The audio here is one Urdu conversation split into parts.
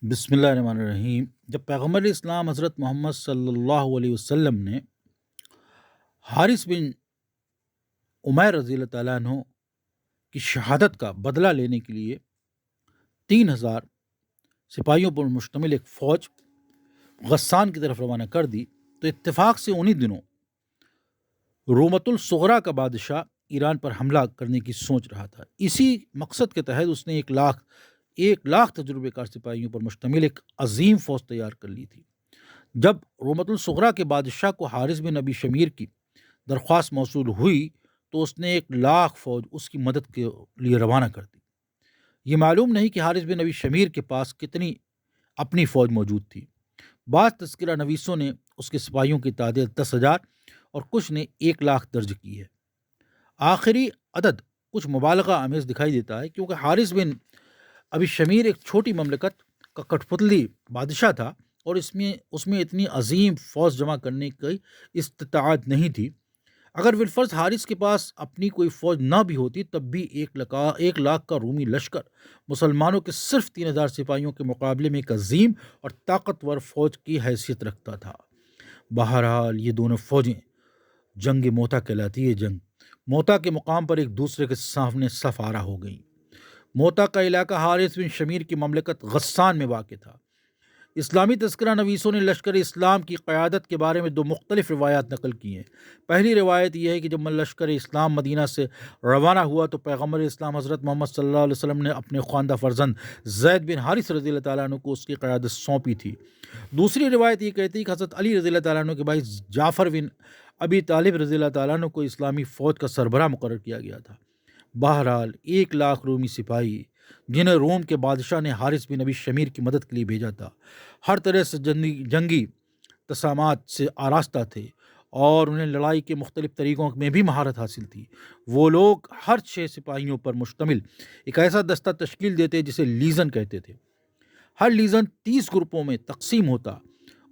بسم اللہ الرحمن الرحیم۔ جب پیغمبر اسلام حضرت محمد صلی اللہ علیہ وسلم نے حارث بن عمیر رضی اللہ تعالیٰ عنہ کی شہادت کا بدلہ لینے کے لیے 3000 سپاہیوں پر مشتمل ایک فوج غسان کی طرف روانہ کر دی تو اتفاق سے انہی دنوں رومت الصغریٰ کا بادشاہ ایران پر حملہ کرنے کی سوچ رہا تھا۔ اسی مقصد کے تحت اس نے 1 لاکھ تجربے کار سپاہیوں پر مشتمل ایک عظیم فوج تیار کر لی تھی۔ جب رومت الصغریٰ کے بادشاہ کو حارث بن ابی شمیر کی درخواست موصول ہوئی تو اس نے 1 لاکھ فوج اس کی مدد کے لیے روانہ کر دی۔ یہ معلوم نہیں کہ حارث بن ابی شمیر کے پاس کتنی اپنی فوج موجود تھی۔ بعض تذکرہ نویسوں نے اس کے سپاہیوں کی تعداد 10,000 اور کچھ نے 1 لاکھ درج کی ہے۔ آخری عدد کچھ مبالغہ آمیز دکھائی دیتا ہے کیونکہ حارث بن ابی شمیر ایک چھوٹی مملکت کا کٹ پتلی بادشاہ تھا اور اس میں اتنی عظیم فوج جمع کرنے کی استطاعت نہیں تھی۔ اگر بالفرض حارث کے پاس اپنی کوئی فوج نہ بھی ہوتی تب بھی 1 لاکھ کا رومی لشکر مسلمانوں کے صرف 3000 سپاہیوں کے مقابلے میں ایک عظیم اور طاقتور فوج کی حیثیت رکھتا تھا۔ بہرحال یہ دونوں فوجیں جنگ موتا کہلاتی ہے۔ جنگ موتا کے مقام پر ایک دوسرے کے سامنے صف آرا ہو گئیں۔ موتا کا علاقہ حارث بن شمیر کی مملکت غسان میں واقع تھا۔ اسلامی تذکرہ نویسوں نے لشکر اسلام کی قیادت کے بارے میں 2 مختلف روایات نقل کی ہیں۔ پہلی روایت یہ ہے کہ جب لشکر اسلام مدینہ سے روانہ ہوا تو پیغمبر اسلام حضرت محمد صلی اللہ علیہ وسلم نے اپنے خواندہ فرزند زید بن حارث رضی اللہ تعالیٰ عنہ کو اس کی قیادت سونپی تھی۔ دوسری روایت یہ کہتی ہے کہ حضرت علی رضی اللہ تعالیٰ عنہ کے بھائی جعفر بن ابی طالب رضی اللہ تعالیٰ عنہ کو اسلامی فوج کا سربراہ مقرر کیا گیا تھا۔ بہرحال 1 لاکھ رومی سپاہی جنہیں روم کے بادشاہ نے حارث بن ابی شمیر کی مدد کے لیے بھیجا تھا ہر طرح سے جنگی تسامات سے آراستہ تھے اور انہیں لڑائی کے مختلف طریقوں میں بھی مہارت حاصل تھی۔ وہ لوگ ہر 6 سپاہیوں پر مشتمل ایک ایسا دستہ تشکیل دیتے جسے لیزن کہتے تھے۔ ہر لیزن 30 گروپوں میں تقسیم ہوتا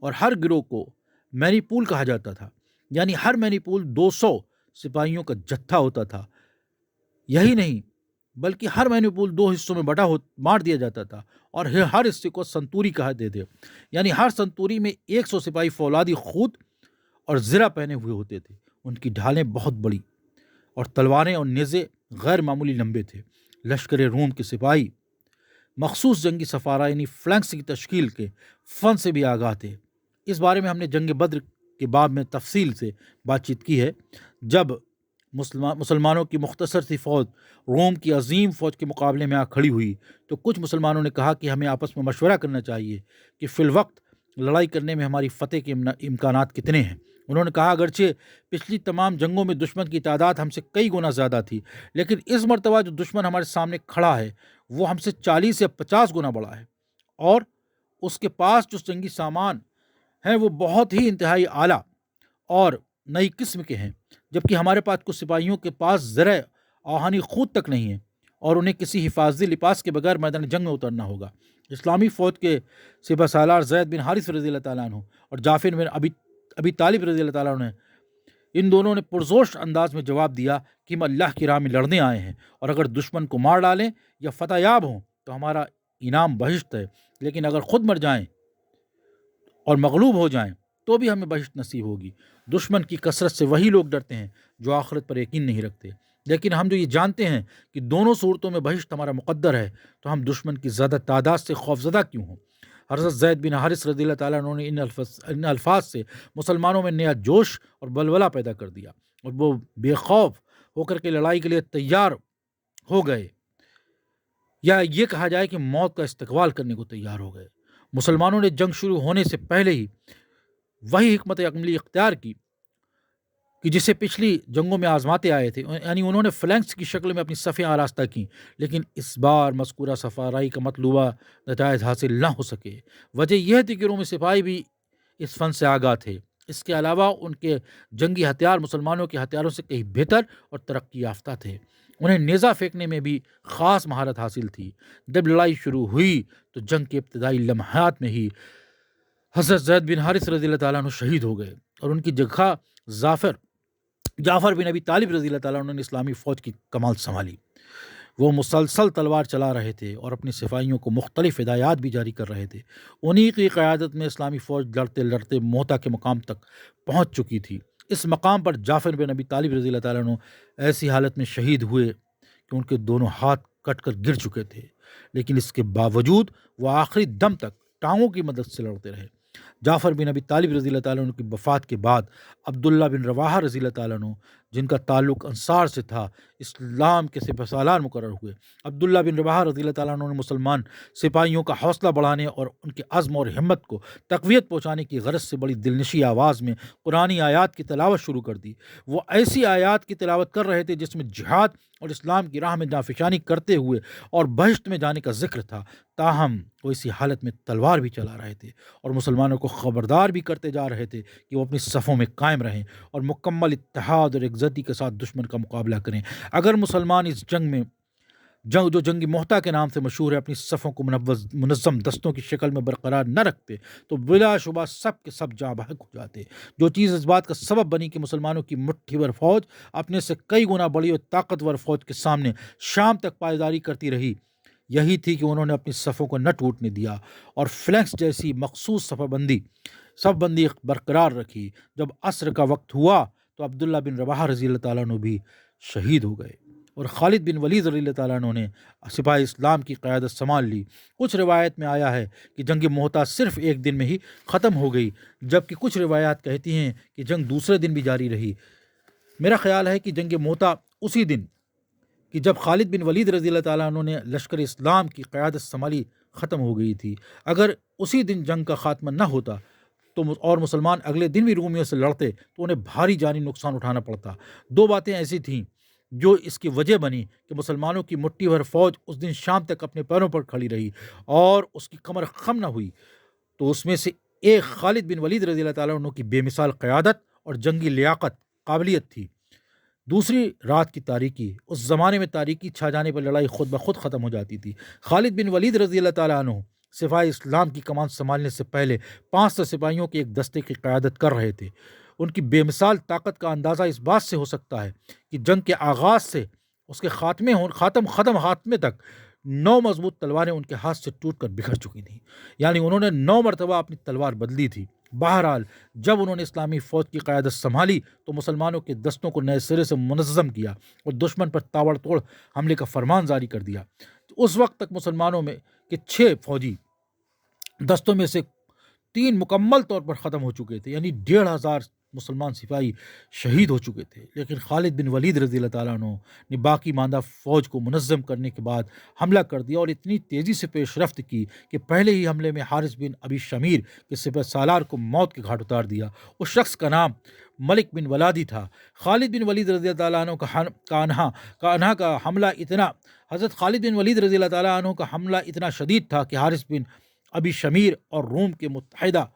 اور ہر گروہ کو مینی پول کہا جاتا تھا، یعنی ہر مینی پول 200 سپاہیوں کا جتھا ہوتا تھا۔ یہی نہیں بلکہ ہر مینی پول 2 حصوں میں بانٹ دیا جاتا تھا اور ہر حصے کو سنتوری کہتے تھے، یعنی ہر سنتوری میں 100 سپاہی فولادی خود اور زرہ پہنے ہوئے ہوتے تھے۔ ان کی ڈھالیں بہت بڑی اور تلواریں اور نیزے غیر معمولی لمبے تھے۔ لشکر روم کے سپاہی مخصوص جنگی سفارہ یعنی فلنکس کی تشکیل کے فن سے بھی آگاہ تھے۔ اس بارے میں ہم نے جنگ بدر کے باب میں تفصیل سے بات چیت کی ہے۔ جب مسلمانوں کی مختصر سی فوج روم کی عظیم فوج کے مقابلے میں کھڑی ہوئی تو کچھ مسلمانوں نے کہا کہ ہمیں آپس میں مشورہ کرنا چاہیے کہ فی الوقت لڑائی کرنے میں ہماری فتح کے امکانات کتنے ہیں۔ انہوں نے کہا اگرچہ پچھلی تمام جنگوں میں دشمن کی تعداد ہم سے کئی گنا زیادہ تھی، لیکن اس مرتبہ جو دشمن ہمارے سامنے کھڑا ہے وہ ہم سے 40 یا 50 گنا بڑا ہے اور اس کے پاس جو جنگی سامان ہیں وہ بہت ہی انتہائی اعلیٰ اور نئی قسم کے ہیں، جبکہ ہمارے پاس کچھ سپاہیوں کے پاس زرہ آہنی خود تک نہیں ہے اور انہیں کسی حفاظتی لباس کے بغیر میدان جنگ میں اترنا ہوگا۔ اسلامی فوج کے سپہ سالار زید بن حارث رضی اللہ تعالیٰ عنہ اور جعفر بن ابی طالب رضی اللہ تعالیٰ عنہ ان دونوں نے پرزوش انداز میں جواب دیا کہ ہم اللہ کی راہ میں لڑنے آئے ہیں اور اگر دشمن کو مار ڈالیں یا فتح یاب ہوں تو ہمارا انعام بہشت ہے، لیکن اگر خود مر جائیں اور مغلوب ہو جائیں تو بھی ہمیں بہشت نصیب ہوگی۔ دشمن کی کثرت سے وہی لوگ ڈرتے ہیں جو آخرت پر یقین نہیں رکھتے، لیکن ہم جو یہ جانتے ہیں کہ دونوں صورتوں میں بہشت ہمارا مقدر ہے تو ہم دشمن کی زیادہ تعداد سے خوفزدہ کیوں ہوں۔ حضرت زید بن حارث رضی اللہ تعالیٰ عنہ نے ان الفاظ سے مسلمانوں میں نیا جوش اور بلبلہ پیدا کر دیا اور وہ بے خوف ہو کر کے لڑائی کے لیے تیار ہو گئے، یا یہ کہا جائے کہ موت کا استقبال کرنے کو تیار ہو گئے۔ مسلمانوں نے جنگ شروع ہونے سے پہلے ہی وہی حکمت عملی اختیار کی کہ جسے پچھلی جنگوں میں آزماتے آئے تھے، یعنی انہوں نے فلنکس کی شکل میں اپنی صفیں آراستہ کیں، لیکن اس بار مذکورہ صف آرائی کا مطلوبہ نتائج حاصل نہ ہو سکے۔ وجہ یہ تھی کہ رومی سپاہی بھی اس فن سے آگاہ تھے، اس کے علاوہ ان کے جنگی ہتھیار مسلمانوں کے ہتھیاروں سے کہیں بہتر اور ترقی یافتہ تھے۔ انہیں نیزہ پھینکنے میں بھی خاص مہارت حاصل تھی۔ جب لڑائی شروع ہوئی تو جنگ کے ابتدائی لمحات میں ہی حضرت زید بن حارث رضی اللہ تعالیٰ عنہ شہید ہو گئے اور ان کی جگہ جعفر بن ابی طالب رضی اللہ تعالیٰ عنہ نے اسلامی فوج کی کمال سنبھالی۔ وہ مسلسل تلوار چلا رہے تھے اور اپنی سپاہیوں کو مختلف ہدایات بھی جاری کر رہے تھے۔ انہی کی قیادت میں اسلامی فوج لڑتے لڑتے موتا کے مقام تک پہنچ چکی تھی۔ اس مقام پر جعفر بن ابی طالب رضی اللہ تعالیٰ عنہ ایسی حالت میں شہید ہوئے کہ ان کے دونوں ہاتھ کٹ کر گر چکے تھے، لیکن اس کے باوجود وہ آخری دم تک ٹانگوں کی مدد سے لڑتے رہے۔ جعفر بن ابی طالب رضی اللہ تعالیٰ عنہ کی وفات کے بعد عبداللہ بن رواحہ رضی اللہ تعالیٰ عنہ، جن کا تعلق انصار سے تھا، اسلام کے سپہ سالار مقرر ہوئے۔ عبداللہ بن رواحہ رضی اللہ تعالیٰ عنہ نے مسلمان سپاہیوں کا حوصلہ بڑھانے اور ان کے عزم اور ہمت کو تقویت پہنچانے کی غرض سے بڑی دلنشی آواز میں قرآنی آیات کی تلاوت شروع کر دی۔ وہ ایسی آیات کی تلاوت کر رہے تھے جس میں جہاد اور اسلام کی راہ میں جانفشانی کرتے ہوئے اور بہشت میں جانے کا ذکر تھا۔ تاہم وہ اسی حالت میں تلوار بھی چلا رہے تھے اور مسلمانوں کو خبردار بھی کرتے جا رہے تھے کہ وہ اپنی صفوں میں قائم رہیں اور مکمل اتحاد اور یکجہتی کے ساتھ دشمن کا مقابلہ کریں۔ اگر مسلمان اس جو جنگ محتہ کے نام سے مشہور ہے، اپنی صفوں کو منظم دستوں کی شکل میں برقرار نہ رکھتے تو بلا شبہ سب کے سب جاں بحق ہو جاتے۔ جو چیز اس بات کا سبب بنی کہ مسلمانوں کی مٹھی بھر فوج اپنے سے کئی گنا بڑی اور طاقتور فوج کے سامنے شام تک پائیداری کرتی رہی، یہی تھی کہ انہوں نے اپنی صفوں کو نہ ٹوٹنے دیا اور فلینکس جیسی مخصوص صف بندی برقرار رکھی۔ جب عصر کا وقت ہوا تو عبداللہ بن رواحہ رضی اللہ تعالیٰ عنہ بھی شہید ہو گئے اور خالد بن ولید رضی اللہ تعالیٰ عنہ نے سپاہ اسلام کی قیادت سنبھال لی۔ کچھ روایت میں آیا ہے کہ جنگ محتہ صرف ایک دن میں ہی ختم ہو گئی، جبکہ کچھ روایات کہتی ہیں کہ جنگ دوسرے دن بھی جاری رہی۔ میرا خیال ہے کہ جنگ محتہ اسی دن کہ جب خالد بن ولید رضی اللہ تعالیٰ عنہ نے لشکر اسلام کی قیادت سنبھالی ختم ہو گئی تھی۔ اگر اسی دن جنگ کا خاتمہ نہ ہوتا اور مسلمان اگلے دن بھی رومیوں سے لڑتے تو انہیں بھاری جانی نقصان اٹھانا پڑتا۔ دو باتیں ایسی تھیں جو اس کی وجہ بنی کہ مسلمانوں کی مٹھی بھر فوج اس دن شام تک اپنے پیروں پر کھڑی رہی اور اس کی کمر خم نہ ہوئی، تو اس میں سے ایک خالد بن ولید رضی اللہ تعالیٰ عنہ کی بے مثال قیادت اور جنگی لیاقت قابلیت تھی۔ دوسری رات کی تاریکی، اس زمانے میں تاریکی چھا جانے پر لڑائی خود بخود ختم ہو جاتی تھی۔ خالد بن ولید رضی اللہ تعالیٰ عنہ سپاہ اسلام کی کمان سنبھالنے سے پہلے 500 سپاہیوں کے ایک دستے کی قیادت کر رہے تھے۔ ان کی بے مثال طاقت کا اندازہ اس بات سے ہو سکتا ہے کہ جنگ کے آغاز سے اس کے ختم خاتمے تک 9 مضبوط تلواریں ان کے ہاتھ سے ٹوٹ کر بکھر چکی تھیں، یعنی انہوں نے 9 مرتبہ اپنی تلوار بدلی تھی۔ بہرحال جب انہوں نے اسلامی فوج کی قیادت سنبھالی تو مسلمانوں کے دستوں کو نئے سرے سے منظم کیا اور دشمن پر تابڑ توڑ حملے کا فرمان جاری کر دیا۔ اس وقت تک مسلمانوں میں کے 6 فوجی دستوں میں سے 3 مکمل طور پر ختم ہو چکے تھے، یعنی 1500 مسلمان سپاہی شہید ہو چکے تھے، لیکن خالد بن ولید رضی اللہ تعالیٰ عنہ نے باقی ماندہ فوج کو منظم کرنے کے بعد حملہ کر دیا اور اتنی تیزی سے پیش رفت کی کہ پہلے ہی حملے میں حارث بن ابی شمیر کے سپہ سالار کو موت کے گھاٹ اتار دیا۔ اس شخص کا نام ملک بن ولادی تھا۔ خالد بن ولید رضی اللہ تعالیٰ عنہ کا حملہ حضرت خالد بن ولید رضی اللہ تعالیٰ عنہ کا حملہ اتنا شدید تھا کہ حارث بن ابی شمیر اور روم کے متحدہ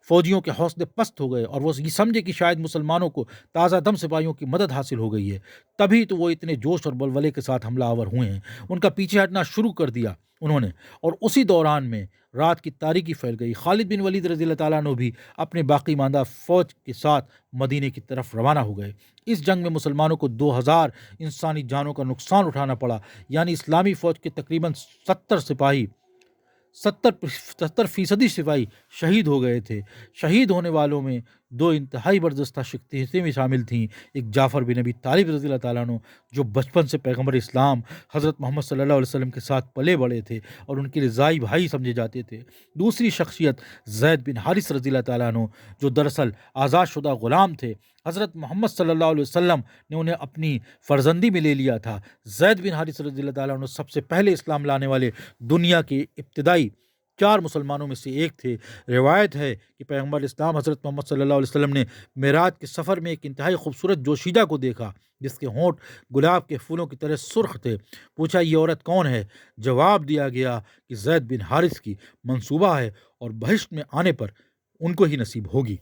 فوجیوں کے حوصلے پست ہو گئے اور وہ یہ سمجھے کہ شاید مسلمانوں کو تازہ دم سپاہیوں کی مدد حاصل ہو گئی ہے، تبھی تو وہ اتنے جوش اور بلولے کے ساتھ حملہ آور ہوئے ہیں۔ ان کا پیچھے ہٹنا شروع کر دیا انہوں نے، اور اسی دوران میں رات کی تاریکی پھیل گئی۔ خالد بن ولید رضی اللہ تعالیٰ عنہ بھی اپنے باقی ماندہ فوج کے ساتھ مدینے کی طرف روانہ ہو گئے۔ اس جنگ میں مسلمانوں کو 2000 انسانی جانوں کا نقصان اٹھانا پڑا، یعنی اسلامی فوج کے تقریباً 70% سپاہی شہید ہو گئے تھے۔ شہید ہونے والوں میں 2 انتہائی برجستہ شخصیتیں بھی شامل تھیں۔ ایک جعفر بن ابی طالب رضی اللہ تعالیٰ عنہ جو بچپن سے پیغمبر اسلام حضرت محمد صلی اللہ علیہ وسلم کے ساتھ پلے بڑے تھے اور ان کے رضائی بھائی سمجھے جاتے تھے۔ دوسری شخصیت زید بن حارث رضی اللہ تعالیٰ عنہ جو دراصل آزاد شدہ غلام تھے۔ حضرت محمد صلی اللہ علیہ وسلم نے انہیں اپنی فرزندی میں لے لیا تھا۔ زید بن حارث رضی اللہ تعالیٰ عنہ سب سے پہلے اسلام لانے والے دنیا کے ابتدائی 4 مسلمانوں میں سے ایک تھے۔ روایت ہے کہ پیغمبر اسلام حضرت محمد صلی اللہ علیہ وسلم نے معراج کے سفر میں ایک انتہائی خوبصورت جوشیدہ کو دیکھا جس کے ہونٹ گلاب کے پھولوں کی طرح سرخ تھے۔ پوچھا یہ عورت کون ہے؟ جواب دیا گیا کہ زید بن حارث کی منصوبہ ہے اور بہشت میں آنے پر ان کو ہی نصیب ہوگی۔